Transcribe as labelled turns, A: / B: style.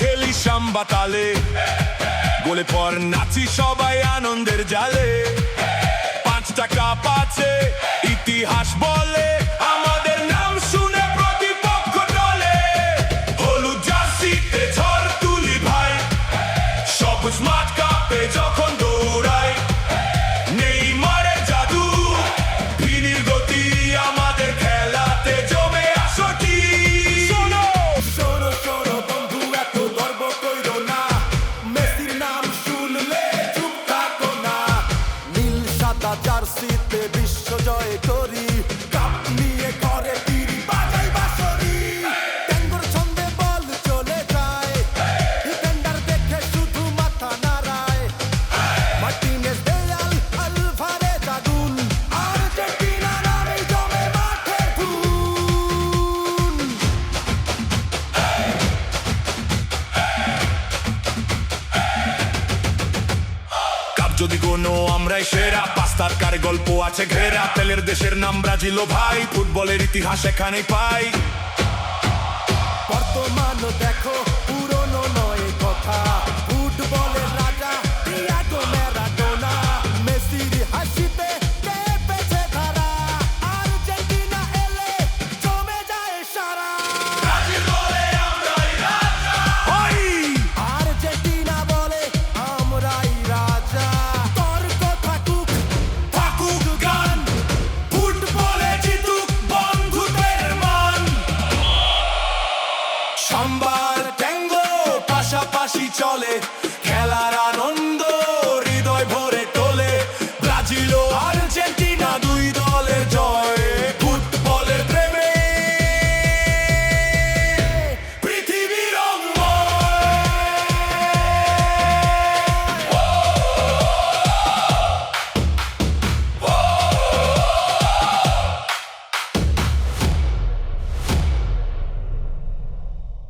A: খেলি সাম্বা তালে, গোলে পর নাচি সবাই আনন্দের জালে। 5 টাকা পাচ্ছে ইতিহাস বলে, আমাদের নাম শুনে প্রতিপক্ষ দলে। হলুদ জার্সিতে ঝড় তুলি ভাই, সবুজ মাঠ কাঁপে যখন দৌড়াই। নেইমারের জাদু, ভিনির গতি, আমাদের খেলাতে জমে আসো কি। শোনো শোনো শোনো বন্ধু, এত গর্ব কইরো না, মেসির নাম শুনলে চুপ থাকো না।
B: নীল সাদা জার্সিতে বিশ্ব জয় করি, কাপ নিয়ে ঘরে ফিরি বাজাই বাঁশরি। ট্যাঙ্গোর ছন্দে বল চলে যায়, ডিফেন্ডার দেখে শুধু মাথা নাড়ায়। মার্টিনেজ, দেয়াল, আলভারেজ, আগুন, আর্জেন্টিনা নামে জমে মাঠে ধুন।
A: কাপ যদি কোনো আমরাই সেরা, পাস্তার কারে গল্প আছে ঘেরা। তেলের দেশের নাম ব্রাজিল ভাই, ফুটবলের ইতিহাস এখানেই পাই।